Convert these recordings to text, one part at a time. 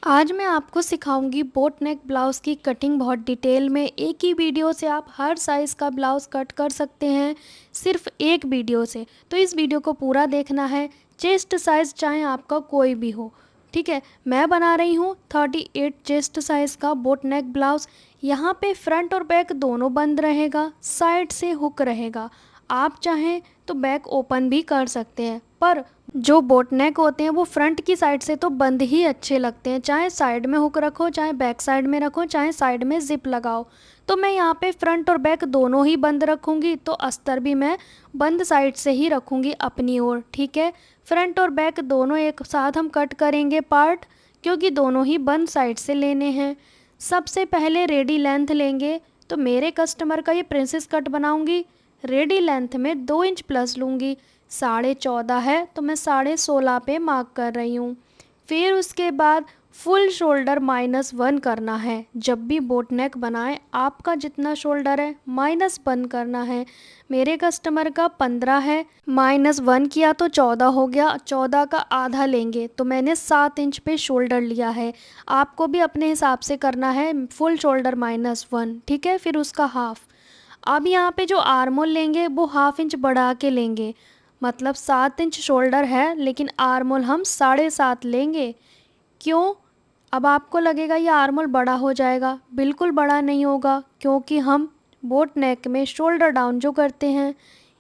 आज मैं आपको सिखाऊंगी बोट नेक ब्लाउज़ की कटिंग बहुत डिटेल में। एक ही वीडियो से आप हर साइज़ का ब्लाउज़ कट कर सकते हैं, सिर्फ एक वीडियो से। तो इस वीडियो को पूरा देखना है, चेस्ट साइज़ चाहे आपका कोई भी हो। ठीक है, मैं बना रही हूँ 38 चेस्ट साइज़ का बोट नेक ब्लाउज़। यहाँ पे फ्रंट और बैक दोनों बंद रहेगा, साइड से हुक रहेगा। आप चाहें तो बैक ओपन भी कर सकते हैं, पर जो बोट नेक होते हैं वो फ्रंट की साइड से तो बंद ही अच्छे लगते हैं। चाहे साइड में हुक रखो, चाहे बैक साइड में रखो, चाहे साइड में जिप लगाओ। तो मैं यहाँ पे फ्रंट और बैक दोनों ही बंद रखूँगी, तो अस्तर भी मैं बंद साइड से ही रखूँगी अपनी ओर। ठीक है, फ्रंट और बैक दोनों एक साथ हम कट करेंगे पार्ट, क्योंकि दोनों ही बंद साइड से लेने हैं। सबसे पहले रेडी लेंथ लेंगे। तो मेरे कस्टमर का ये प्रिंसेस कट बनाऊँगी, रेडी लेंथ में 2 इंच प्लस लूँगी। 14.5 है तो मैं 16.5 पे मार्क कर रही हूँ। फिर उसके बाद फुल शोल्डर -1 करना है। जब भी बोट नेक बनाएं, आपका जितना शोल्डर है -1 करना है। मेरे कस्टमर का 15 है, -1 किया तो 14 हो गया। 14 का आधा लेंगे, तो मैंने 7 इंच पे शोल्डर लिया है। आपको भी अपने हिसाब से करना है, फुल शोल्डर -1। ठीक है, फिर उसका हाफ। अब यहाँ पे जो आर्म होल लेंगे वो हाफ इंच बढ़ा के लेंगे। मतलब 7 इंच शोल्डर है, लेकिन आर्म होल हम 7.5 लेंगे। क्यों? अब आपको लगेगा ये आर्म होल बड़ा हो जाएगा, बिल्कुल बड़ा नहीं होगा, क्योंकि हम बोट नेक में शोल्डर डाउन जो करते हैं।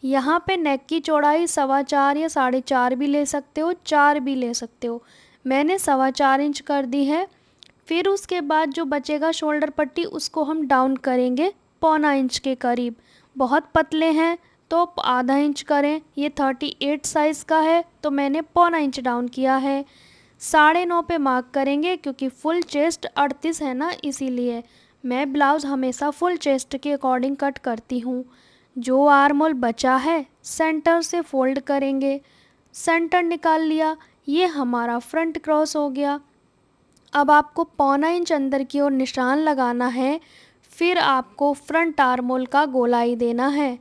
यहाँ पे नेक की चौड़ाई 4.25 या 4.5 भी ले सकते हो, 4 भी ले सकते हो। मैंने 4.25 इंच कर दी है। फिर उसके बाद जो बचेगा शोल्डर पट्टी, उसको हम डाउन करेंगे 1.25 इंच के करीब। बहुत पतले हैं तो आधा इंच करें। ये 38 साइज़ का है तो मैंने 1.25 इंच डाउन किया है। 9.5 पे मार्क करेंगे, क्योंकि फुल चेस्ट 38 है ना, इसीलिए मैं ब्लाउज़ हमेशा फुल चेस्ट के अकॉर्डिंग कट करती हूँ। जो आर्म होल बचा है सेंटर से फोल्ड करेंगे, सेंटर निकाल लिया। ये हमारा फ्रंट क्रॉस हो गया। अब आपको 1.25 इंच अंदर की ओर निशान लगाना है। फिर आपको फ्रंट आर्म होल का गोलाई देना है।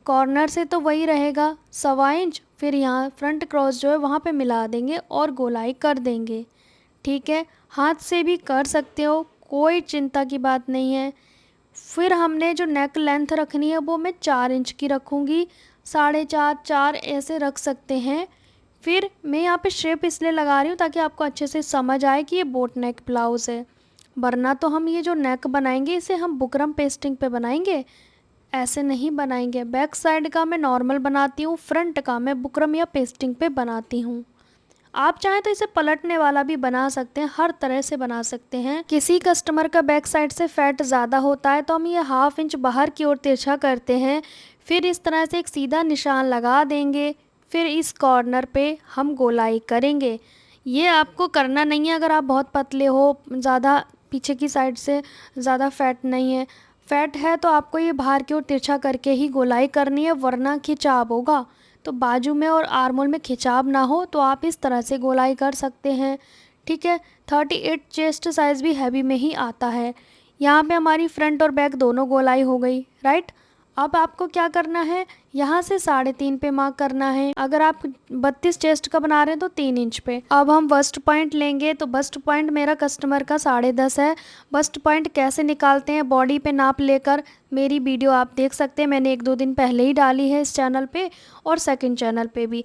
कॉर्नर से तो वही रहेगा 1.25 इंच, फिर यहाँ फ्रंट क्रॉस जो है वहाँ पे मिला देंगे और गोलाई कर देंगे। ठीक है, हाथ से भी कर सकते हो, कोई चिंता की बात नहीं है। फिर हमने जो नेक लेंथ रखनी है वो मैं 4 इंच की रखूँगी। 4.5 4 ऐसे रख सकते हैं। फिर मैं यहाँ पे शेप इसलिए लगा रही हूँ ताकि आपको अच्छे से समझ आए कि ये बोट नेक ब्लाउज़ है। वरना तो हम ये जो नेक बनाएंगे इसे हम बुकरम पेस्टिंग पे बनाएंगे, ऐसे नहीं बनाएंगे। बैक साइड का मैं नॉर्मल बनाती हूँ, फ्रंट का मैं बुकरम या पेस्टिंग पे बनाती हूँ। आप चाहें तो इसे पलटने वाला भी बना सकते हैं, हर तरह से बना सकते हैं। किसी कस्टमर का बैक साइड से फैट ज़्यादा होता है तो हम ये हाफ इंच बाहर की ओर तिरछा करते हैं। फिर इस तरह से एक सीधा निशान लगा देंगे। फिर इस कॉर्नर पे हम गोलाई करेंगे। ये आपको करना नहीं है अगर आप बहुत पतले हो, ज़्यादा पीछे की साइड से ज़्यादा फैट नहीं है। फैट है तो आपको ये बाहर की ओर तिरछा करके ही गोलाई करनी है, वरना खिंचाव होगा। तो बाजू में और आर्म होल में खिंचाव ना हो तो आप इस तरह से गोलाई कर सकते हैं। ठीक है, 38 चेस्ट साइज़ भी हैवी में ही आता है। यहाँ पे हमारी फ्रंट और बैक दोनों गोलाई हो गई, राइट। अब आपको क्या करना है, यहाँ से 3.5 पे मार्क करना है। अगर आप 32 चेस्ट का बना रहे हैं तो 3 इंच पे। अब हम बस्ट पॉइंट लेंगे, तो बस्ट पॉइंट मेरा कस्टमर का 10.5 है। बस्ट पॉइंट कैसे निकालते हैं बॉडी पे नाप लेकर, मेरी वीडियो आप देख सकते हैं, मैंने 1-2 दिन पहले ही डाली है इस चैनल पे और सेकंड चैनल पे भी।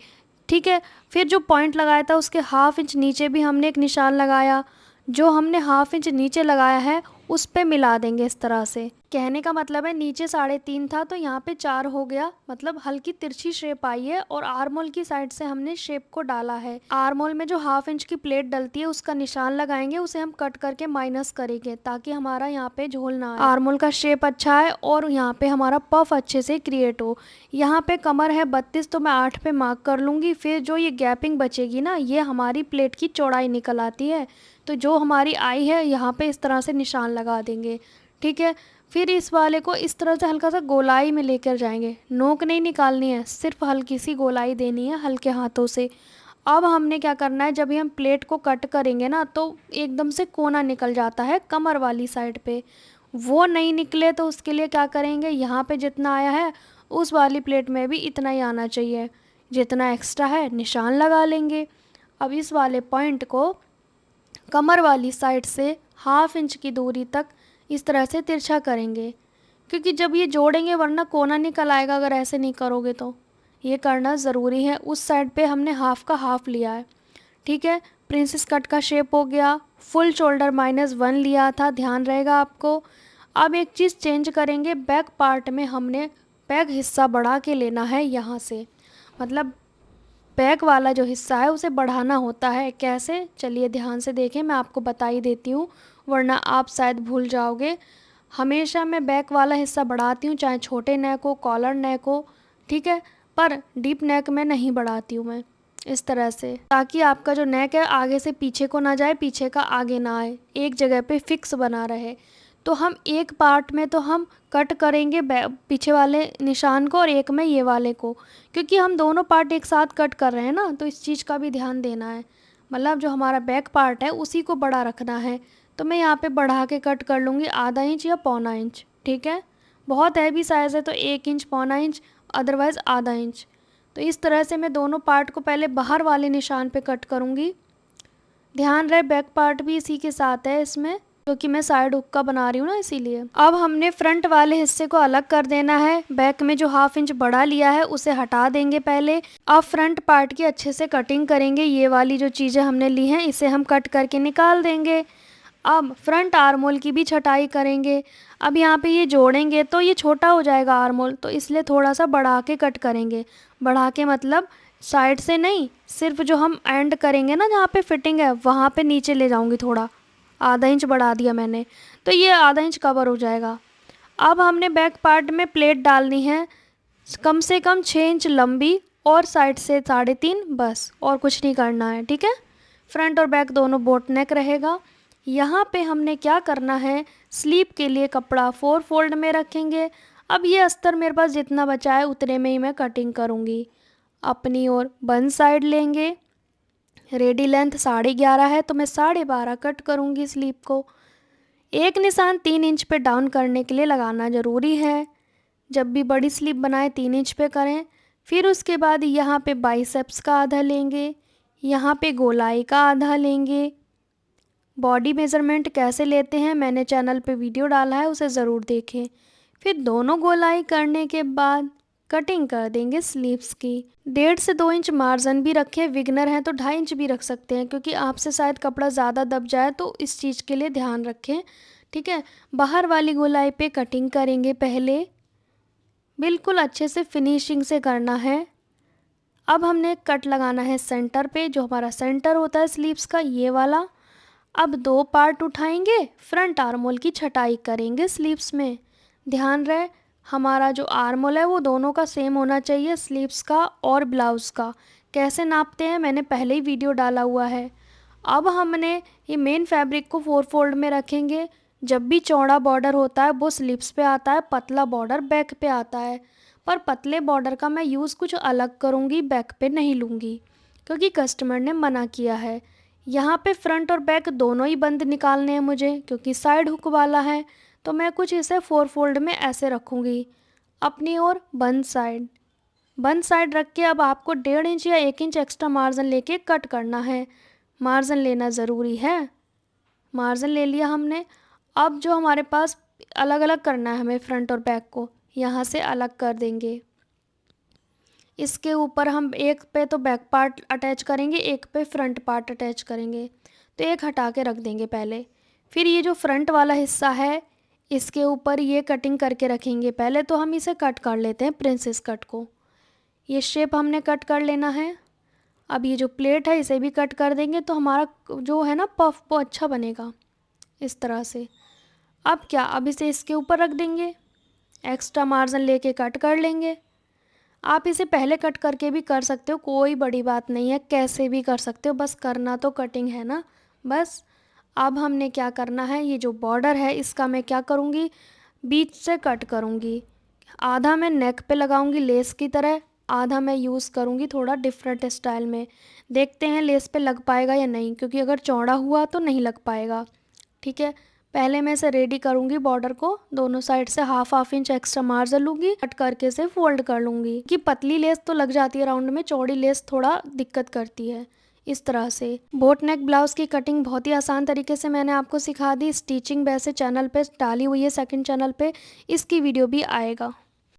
ठीक है, फिर जो पॉइंट लगाया था उसके हाफ इंच नीचे भी हमने एक निशान लगाया। जो हमने हाफ इंच नीचे लगाया है उस पे मिला देंगे इस तरह से। कहने का मतलब है नीचे 3.5 था तो यहाँ पे 4 हो गया, मतलब हल्की तिरछी शेप आई है। और आर्म होल की साइड से हमने शेप को डाला है। आर्म होल में जो हाफ इंच की प्लेट डलती है उसका निशान लगाएंगे, उसे हम कट करके माइनस करेंगे ताकि हमारा यहाँ पे झोल ना आए। आर्म होल का शेप अच्छा है और यहाँ पे हमारा पफ अच्छे से क्रिएट हो। यहाँ पे कमर है 32 तो मैं 8 पे मार्क कर लूँगी। फिर जो ये गैपिंग बचेगी ना, ये हमारी प्लेट की चौड़ाई निकल आती है। तो जो हमारी आई है यहाँ पे इस तरह से निशान लगा देंगे। ठीक है, फिर इस वाले को इस तरह से हल्का सा गोलाई में लेकर जाएंगे। नोक नहीं निकालनी है, सिर्फ हल्की सी गोलाई देनी है हल्के हाथों से। अब हमने क्या करना है, जब भी हम प्लेट को कट करेंगे ना तो एकदम से कोना निकल जाता है कमर वाली साइड पे। वो नहीं निकले तो उसके लिए क्या करेंगे, यहाँ पे जितना आया है उस वाली प्लेट में भी इतना ही आना चाहिए। जितना एक्स्ट्रा है निशान लगा लेंगे। अब इस वाले पॉइंट को कमर वाली साइड से 1/2 इंच की दूरी तक इस तरह से तिरछा करेंगे, क्योंकि जब ये जोड़ेंगे वरना कोना निकल आएगा अगर ऐसे नहीं करोगे तो। ये करना ज़रूरी है। उस साइड पे हमने हाफ का हाफ लिया है, ठीक है। प्रिंसेस कट का शेप हो गया। फुल शोल्डर -1 लिया था, ध्यान रहेगा आपको। अब एक चीज़ चेंज करेंगे, बैक पार्ट में हमने बैक हिस्सा बढ़ा के लेना है यहाँ से, मतलब बैक वाला जो हिस्सा है उसे बढ़ाना होता है। कैसे, चलिए ध्यान से देखें, मैं आपको बता ही देती हूँ वरना आप शायद भूल जाओगे। हमेशा मैं बैक वाला हिस्सा बढ़ाती हूँ, चाहे छोटे नेक हो, कॉलर नेक हो, ठीक है, पर डीप नेक में नहीं बढ़ाती हूँ मैं, इस तरह से, ताकि आपका जो नेक है आगे से पीछे को ना जाए, पीछे का आगे ना आए, एक जगह पे फिक्स बना रहे। तो हम एक पार्ट में तो हम कट करेंगे पीछे वाले निशान को और एक में ये वाले को, क्योंकि हम दोनों पार्ट एक साथ कट कर रहे हैं ना, तो इस चीज़ का भी ध्यान देना है। मतलब जो हमारा बैक पार्ट है उसी को बड़ा रखना है। तो मैं यहाँ पे बढ़ा के कट कर लूँगी 1/2 इंच या 1/4 इंच, ठीक है। बहुत हैवी साइज़ है तो 1 इंच 1/4 इंच, अदरवाइज़ 1/2 इंच। तो इस तरह से मैं दोनों पार्ट को पहले बाहर वाले निशान पे कट करूँगी। ध्यान रहे बैक पार्ट भी इसी के साथ है इसमें, क्योंकि मैं साइड हुक का बना रही हूँ ना, इसीलिए। अब हमने फ्रंट वाले हिस्से को अलग कर देना है। बैक में जो 1/2 इंच बढ़ा लिया है उसे हटा देंगे पहले। अब फ्रंट पार्ट की अच्छे से कटिंग करेंगे। ये वाली जो चीज़ें हमने ली हैं इसे हम कट करके निकाल देंगे। अब फ्रंट आर्म होल की भी छटाई करेंगे। अब यहाँ पे ये जोड़ेंगे तो ये छोटा हो जाएगा आर्म होल, तो इसलिए थोड़ा सा बढ़ा के कट करेंगे। बढ़ा के मतलब साइड से नहीं, सिर्फ जो हम एंड करेंगे ना जहाँ पे फिटिंग है वहाँ पे नीचे ले जाऊँगी थोड़ा, 1/2 इंच बढ़ा दिया मैंने, तो ये 1/2 इंच कवर हो जाएगा। अब हमने बैक पार्ट में प्लेट डालनी है कम से कम 6 इंच लंबी और साइड से 3.5, बस, और कुछ नहीं करना है, ठीक है। फ्रंट और बैक दोनों बोट नेक रहेगा। यहाँ पे हमने क्या करना है, स्लीप के लिए कपड़ा 4 फोल्ड में रखेंगे। अब ये अस्तर मेरे पास जितना बचा है उतने में ही मैं कटिंग करूँगी। अपनी ओर बन साइड लेंगे। रेडी लेंथ 11.5 है तो मैं 12.5 कट करूँगी स्लीप को। एक निशान 3 इंच पे डाउन करने के लिए लगाना ज़रूरी है। जब भी बड़ी स्लीप बनाए 3 इंच पे करें। फिर उसके बाद यहाँ पे बाइसेप्स का आधा लेंगे, यहाँ पे गोलाई का आधा लेंगे। बॉडी मेज़रमेंट कैसे लेते हैं मैंने चैनल पे वीडियो डाला है, उसे ज़रूर देखें। फिर दोनों गोलाई करने के बाद कटिंग कर देंगे स्लीव्स की। 1.5 से 2 इंच मार्जिन भी रखें, विगनर हैं तो 2.5 इंच भी रख सकते हैं, क्योंकि आपसे शायद कपड़ा ज़्यादा दब जाए, तो इस चीज़ के लिए ध्यान रखें, ठीक है। बाहर वाली गोलाई पे कटिंग करेंगे पहले, बिल्कुल अच्छे से फिनिशिंग से करना है। अब हमने कट लगाना है सेंटर पे, जो हमारा सेंटर होता है स्लीव्स का, ये वाला। अब 2 पार्ट उठाएंगे, फ्रंट आर्म होल की छटाई करेंगे स्लीव्स में। ध्यान रहे हमारा जो आर्म होल है वो दोनों का सेम होना चाहिए, स्लीव्स का और ब्लाउज़ का। कैसे नापते हैं मैंने पहले ही वीडियो डाला हुआ है। अब हमने ये मेन फैब्रिक को 4 फोल्ड में रखेंगे। जब भी चौड़ा बॉर्डर होता है वो स्लीव्स पे आता है, पतला बॉर्डर बैक पे आता है। पर पतले बॉर्डर का मैं यूज़ कुछ अलग करूँगी, बैक पे नहीं लूँगी, क्योंकि कस्टमर ने मना किया है। यहाँ पे फ्रंट और बैक दोनों ही बंद निकालने हैं मुझे, क्योंकि साइड हुक वाला है, तो मैं कुछ इसे 4 फोल्ड में ऐसे रखूँगी। अपनी ओर बंद साइड रख के अब आपको 1.5 इंच या 1 इंच एक्स्ट्रा मार्जिन लेके कट करना है। मार्जिन लेना ज़रूरी है। मार्जिन ले लिया हमने। अब जो हमारे पास अलग अलग करना है हमें फ्रंट और बैक को, यहाँ से अलग कर देंगे। इसके ऊपर हम एक पे तो बैक पार्ट अटैच करेंगे, एक पे फ्रंट पार्ट अटैच करेंगे, तो एक हटा के रख देंगे पहले। फिर ये जो फ्रंट वाला हिस्सा है इसके ऊपर ये कटिंग करके रखेंगे। पहले तो हम इसे कट कर लेते हैं, प्रिंसेस कट को। ये शेप हमने कट कर लेना है। अब ये जो प्लेट है इसे भी कट कर देंगे, तो हमारा जो है ना पफ वो अच्छा बनेगा इस तरह से। अब क्या, अब इसे इसके ऊपर रख देंगे, एक्स्ट्रा मार्जिन लेके कट कर लेंगे। आप इसे पहले कट करके भी कर सकते हो, कोई बड़ी बात नहीं है, कैसे भी कर सकते हो, बस करना तो कटिंग है ना, बस। अब हमने क्या करना है, ये जो बॉर्डर है इसका मैं क्या करूँगी, बीच से कट करूँगी। आधा मैं नेक पे लगाऊँगी लेस की तरह, आधा मैं यूज़ करूँगी थोड़ा डिफरेंट स्टाइल में। देखते हैं लेस पे लग पाएगा या नहीं, क्योंकि अगर चौड़ा हुआ तो नहीं लग पाएगा, ठीक है। पहले मैं इसे रेडी करूँगी बॉर्डर को, दोनों साइड से 1/2 इंच एक्स्ट्रा मार्जिन लूँगी, कट करके इसे फोल्ड कर लूँगी। कि पतली लेस तो लग जाती है राउंड में, चौड़ी लेस थोड़ा दिक्कत करती है, इस तरह से बोट नेक ब्लाउज़ की कटिंग बहुत ही आसान तरीके से मैंने आपको सिखा दी। स्टिचिंग वैसे चैनल पे डाली हुई है, सेकंड चैनल पे इसकी वीडियो भी आएगा।